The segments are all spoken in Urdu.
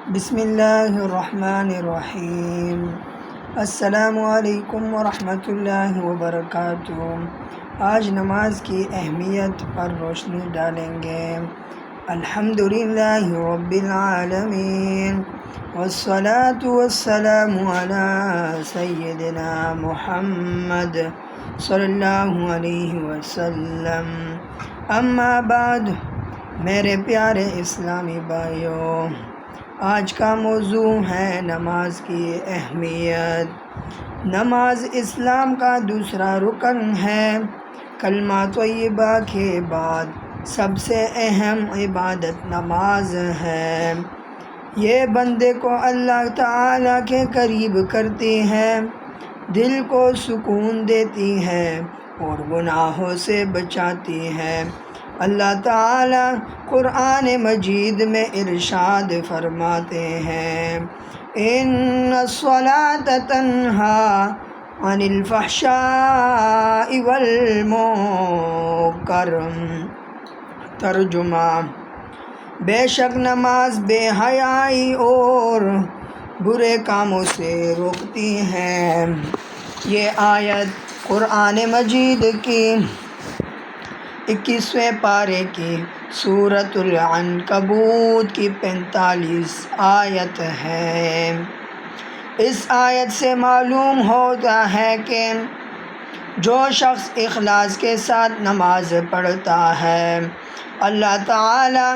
بسم اللہ الرحمن الرحیم۔ السلام علیکم ورحمۃ اللہ وبرکاتہ۔ آج نماز کی اہمیت پر روشنی ڈالیں گے۔ الحمدللہ رب العالمین والصلاة والسلام علی سیدنا محمد صلی اللہ علیہ وسلم۔ اما بعد، میرے پیارے اسلامی بھائیوں، آج کا موضوع ہے نماز کی اہمیت۔ نماز اسلام کا دوسرا رکن ہے۔ کلمہ طیبہ کے بعد سب سے اہم عبادت نماز ہے۔ یہ بندے کو اللہ تعالیٰ کے قریب کرتی ہے، دل کو سکون دیتی ہے اور گناہوں سے بچاتی ہے۔ اللہ تعالیٰ قرآن مجید میں ارشاد فرماتے ہیں، ان الصلاۃ تنہیٰ عن الفحشاء والمنکر۔ ترجمہ: بے شک نماز بے حیائی اور برے کاموں سے روکتی ہے۔ یہ آیت قرآن مجید کی 21ویں پارے کی سورۃ العنکبوت کی 45 آیت ہے۔ اس آیت سے معلوم ہوتا ہے کہ جو شخص اخلاص کے ساتھ نماز پڑھتا ہے، اللہ تعالیٰ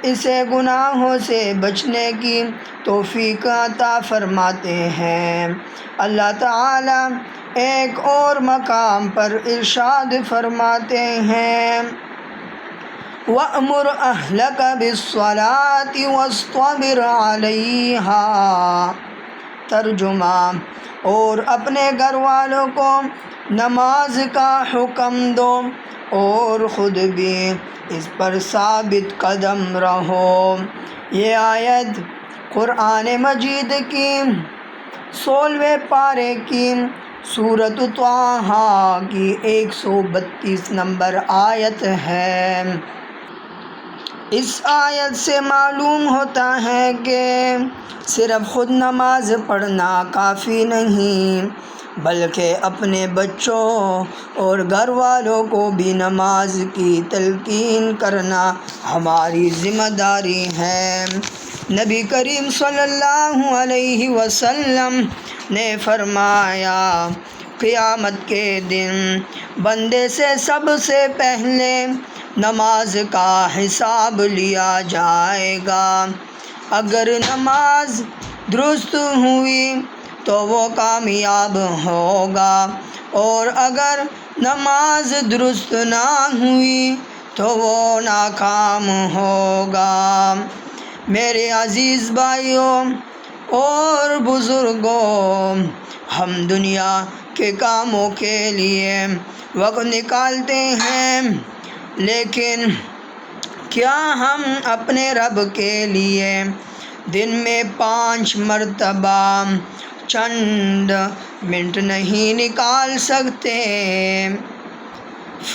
اسے گناہوں سے بچنے کی توفیق عطا فرماتے ہیں۔ اللہ تعالیٰ ایک اور مقام پر ارشاد فرماتے ہیں، وَأْمُرْ أَهْلَكَ بِالصَّلَاةِ وَاصْطَبِرْ عَلَيْهَا۔ ترجمہ: اور اپنے گھر والوں کو نماز کا حکم دو اور خود بھی اس پر ثابت قدم رہو۔ یہ آیت قرآن مجید کی 16ویں پارے کی سورۃ طٰہٰ کی 132 نمبر آیت ہے۔ اس آیت سے معلوم ہوتا ہے کہ صرف خود نماز پڑھنا کافی نہیں، بلکہ اپنے بچوں اور گھر والوں کو بھی نماز کی تلقین کرنا ہماری ذمہ داری ہے۔ نبی کریم صلی اللہ علیہ وسلم نے فرمایا، قیامت کے دن بندے سے سب سے پہلے نماز کا حساب لیا جائے گا۔ اگر نماز درست ہوئی تو وہ کامیاب ہوگا، اور اگر نماز درست نہ ہوئی تو وہ ناکام ہوگا۔ میرے عزیز بھائیوں اور بزرگوں، ہم دنیا کے کاموں کے لیے وقت نکالتے ہیں، لیکن کیا ہم اپنے رب کے لیے دن میں 5 مرتبہ چند منٹ نہیں نکال سکتے؟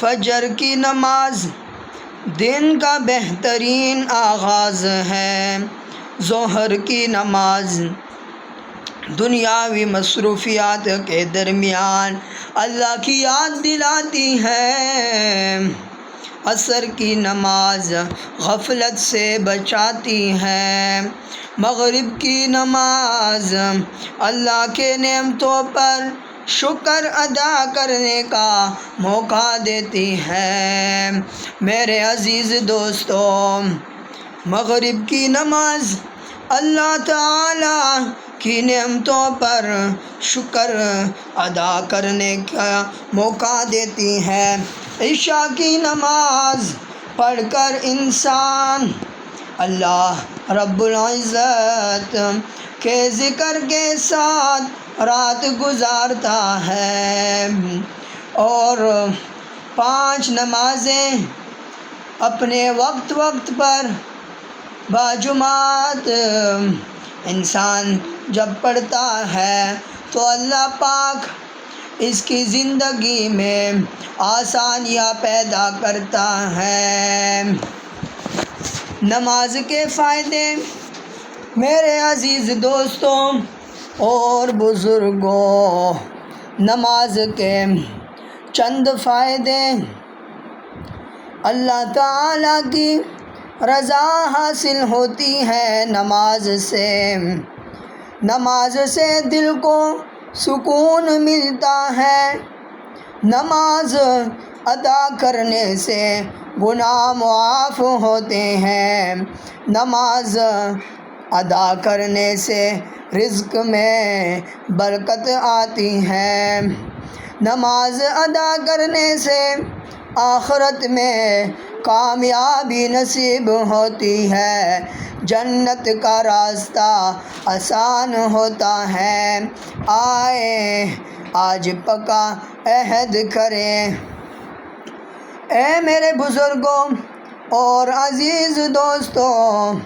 فجر کی نماز دن کا بہترین آغاز ہے۔ ظہر کی نماز دنیاوی مصروفیات کے درمیان اللہ کی یاد دلاتی ہے۔ عصر کی نماز غفلت سے بچاتی ہے۔ مغرب کی نماز اللہ کے نعمتوں پر شکر ادا کرنے کا موقع دیتی ہے۔ میرے عزیز دوستو، مغرب کی نماز اللہ تعالیٰ کی نعمتوں پر شکر ادا کرنے کا موقع دیتی ہے۔ عشاء کی نماز پڑھ کر انسان اللہ رب العزت کے ذکر کے ساتھ رات گزارتا ہے، اور 5 نمازیں اپنے وقت پر باجماعت انسان جب پڑھتا ہے تو اللہ پاک اس کی زندگی میں آسانیاں پیدا کرتا ہے۔ نماز کے فائدے میرے عزیز دوستوں اور بزرگوں، نماز کے چند فائدے: اللہ تعالیٰ کی رضا حاصل ہوتی ہے نماز سے۔ نماز سے دل کو سکون ملتا ہے۔ نماز ادا کرنے سے گناہ معاف ہوتے ہیں۔ نماز ادا کرنے سے رزق میں برکت آتی ہے۔ نماز ادا کرنے سے آخرت میں کامیابی نصیب ہوتی ہے۔ جنت کا راستہ آسان ہوتا ہے۔ آئے آج پکا عہد کریں۔ اے میرے بزرگوں اور عزیز دوستوں،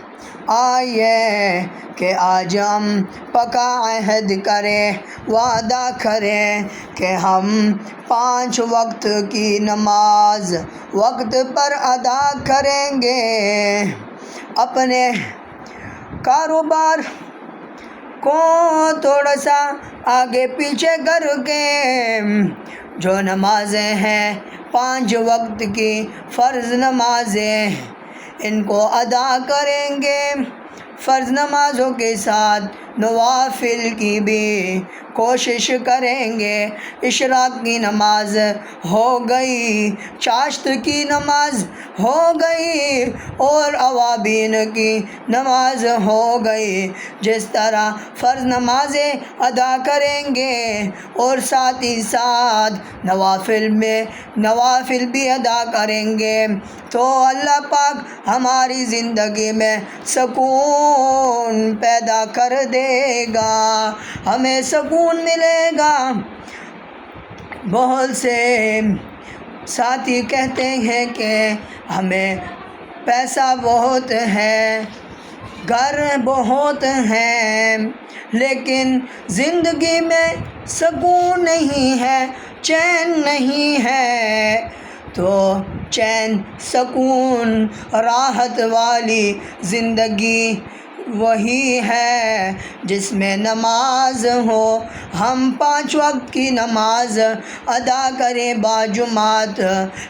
آئیے کہ آج ہم پکا عہد کریں، وعدہ کریں کہ ہم 5 وقت کی نماز وقت پر ادا کریں گے۔ اپنے کاروبار کو تھوڑا سا آگے پیچھے کر کے جو نمازیں ہیں 5 وقت کی فرض نمازیں، ان کو ادا کریں گے۔ فرض نمازوں کے ساتھ نوافل کی بھی کوشش کریں گے۔ اشراق کی نماز ہو گئی، چاشت کی نماز ہو گئی اور اوابین کی نماز ہو گئی۔ جس طرح فرض نمازیں ادا کریں گے اور ساتھ ہی ساتھ نوافل بھی ادا کریں گے تو اللہ پاک ہماری زندگی میں سکون پیدا کر دے گا، ہمیں سکون ملے گا۔ بہت سے ساتھی کہتے ہیں کہ ہمیں پیسہ بہت ہے، گھر بہت ہیں، لیکن زندگی میں سکون نہیں ہے، چین نہیں ہے۔ تو چین، سکون، راحت والی زندگی وہی ہے جس میں نماز ہو۔ ہم 5 وقت کی نماز ادا کریں باجماعت،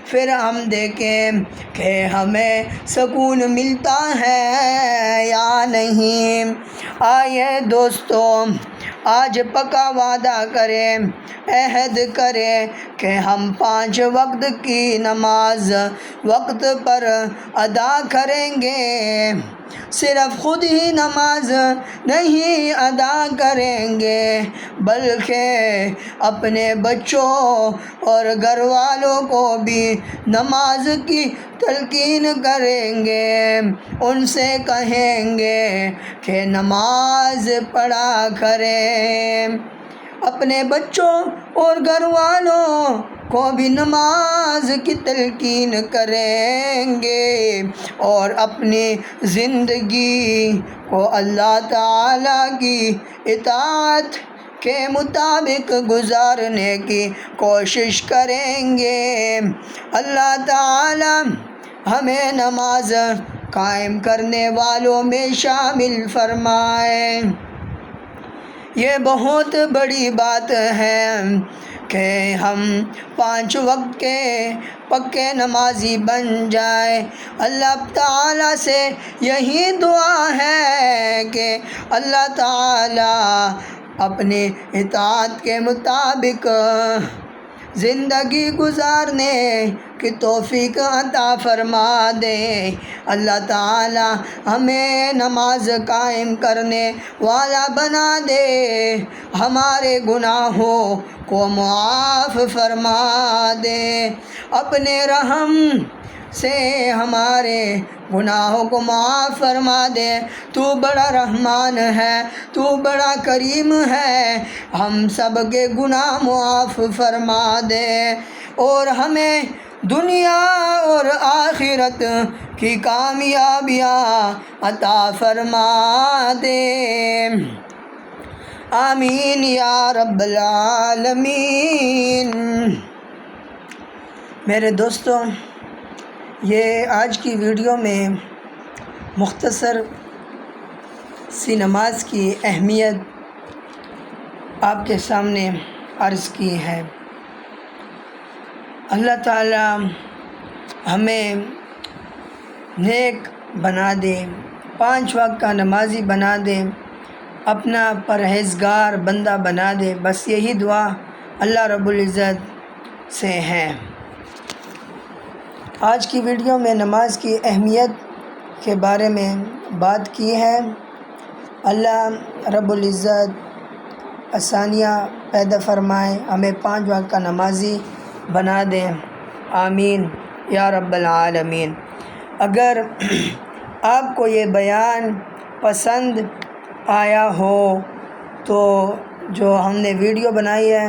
پھر ہم دیکھیں کہ ہمیں سکون ملتا ہے یا نہیں۔ آئیے دوستوں، آج پکا وعدہ کریں، عہد کریں کہ ہم 5 وقت کی نماز وقت پر ادا کریں گے۔ صرف خود ہی نماز نہیں ادا کریں گے بلکہ اپنے بچوں اور گھر والوں کو بھی نماز کی تلقین کریں گے۔ ان سے کہیں گے کہ نماز پڑھا کریں۔ اپنے بچوں اور گھر والوں کو بھی نماز کی تلقین کریں گے اور اپنی زندگی کو اللہ تعالیٰ کی اطاعت کے مطابق گزارنے کی کوشش کریں گے۔ اللہ تعالیٰ ہمیں نماز قائم کرنے والوں میں شامل فرمائے۔ یہ بہت بڑی بات ہے کہ ہم 5 وقت کے پکے نمازی بن جائیں۔ اللہ تعالیٰ سے یہی دعا ہے کہ اللہ تعالیٰ اپنی اطاعت کے مطابق زندگی گزارنے کی توفیق عطا فرما دے۔ اللہ تعالیٰ ہمیں نماز قائم کرنے والا بنا دے، ہمارے گناہوں کو معاف فرما دے، اپنے رحم سے ہمارے گناہوں کو معاف فرما دے۔ تو بڑا رحمان ہے، تو بڑا کریم ہے، ہم سب کے گناہ معاف فرما دے اور ہمیں دنیا اور آخرت کی کامیابیاں عطا فرما دے۔ آمین یا رب العالمین۔ میرے دوستوں، یہ آج کی ویڈیو میں مختصر سی نماز کی اہمیت آپ کے سامنے عرض کی ہے۔ اللہ تعالی ہمیں نیک بنا دے، 5 وقت کا نمازی بنا دے، اپنا پرہیزگار بندہ بنا دے، بس یہی دعا اللہ رب العزت سے ہے۔ آج کی ویڈیو میں نماز کی اہمیت کے بارے میں بات کی ہے۔ اللہ رب العزت آسانیاں پیدا فرمائے، ہمیں 5 وقت کا نمازی بنا دیں، آمین یا رب العالمین۔ اگر آپ کو یہ بیان پسند آیا ہو تو جو ہم نے ویڈیو بنائی ہے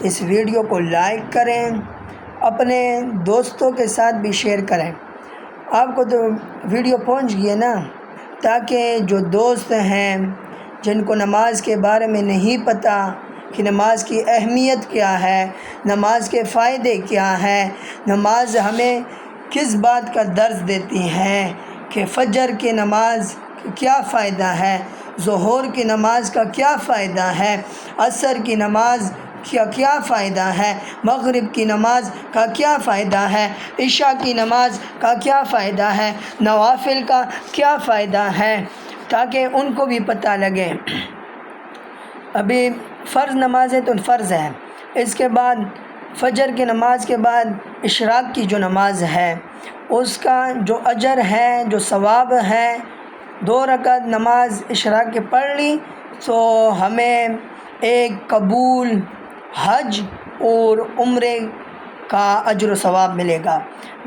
اس ویڈیو کو لائک کریں، اپنے دوستوں کے ساتھ بھی شیئر کریں۔ آپ کو تو ویڈیو پہنچ گئی ہے نا، تاکہ جو دوست ہیں جن کو نماز کے بارے میں نہیں پتہ کہ نماز کی اہمیت کیا ہے، نماز کے فائدے کیا ہیں، نماز ہمیں کس بات کا درس دیتی ہے کہ فجر کی نماز کا کیا فائدہ ہے، ظہر کی نماز کا کیا فائدہ ہے، عصر کی نماز کا کیا فائدہ ہے، مغرب کی نماز کا کیا فائدہ ہے، عشاء کی نماز کا کیا فائدہ ہے، نوافل کا کیا فائدہ ہے، تاکہ ان کو بھی پتہ لگے۔ ابھی فرض نماز ہے تو فرض ہے، اس کے بعد فجر کی نماز کے بعد اشراق کی جو نماز ہے اس کا جو اجر ہے، جو ثواب ہے، 2 رکعت نماز اشراق کے پڑھ لی تو ہمیں ایک قبول حج اور عمرے کا اجر و ثواب ملے گا۔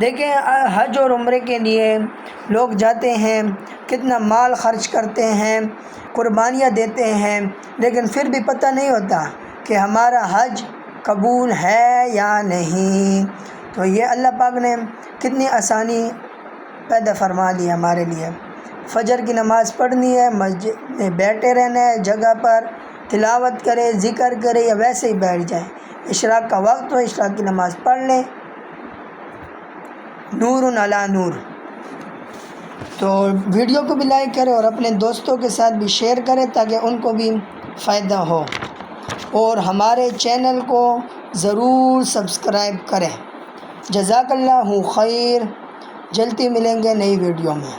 دیکھیں حج اور عمرے کے لیے لوگ جاتے ہیں، کتنا مال خرچ کرتے ہیں، قربانیاں دیتے ہیں، لیکن پھر بھی پتہ نہیں ہوتا کہ ہمارا حج قبول ہے یا نہیں۔ تو یہ اللہ پاک نے کتنی آسانی پیدا فرما لی ہمارے لیے۔ فجر کی نماز پڑھنی ہے، مسجد میں بیٹھے رہنا ہے، جگہ پر تلاوت کرے، ذکر کرے یا ویسے ہی بیٹھ جائے، اشراق کا وقت ہو اشراق کی نماز پڑھ لیں، نور علی نور۔ تو ویڈیو کو بھی لائک کریں اور اپنے دوستوں کے ساتھ بھی شیئر کریں تاکہ ان کو بھی فائدہ ہو، اور ہمارے چینل کو ضرور سبسکرائب کریں۔ جزاک اللہ خیر، جلدی ملیں گے نئی ویڈیو میں۔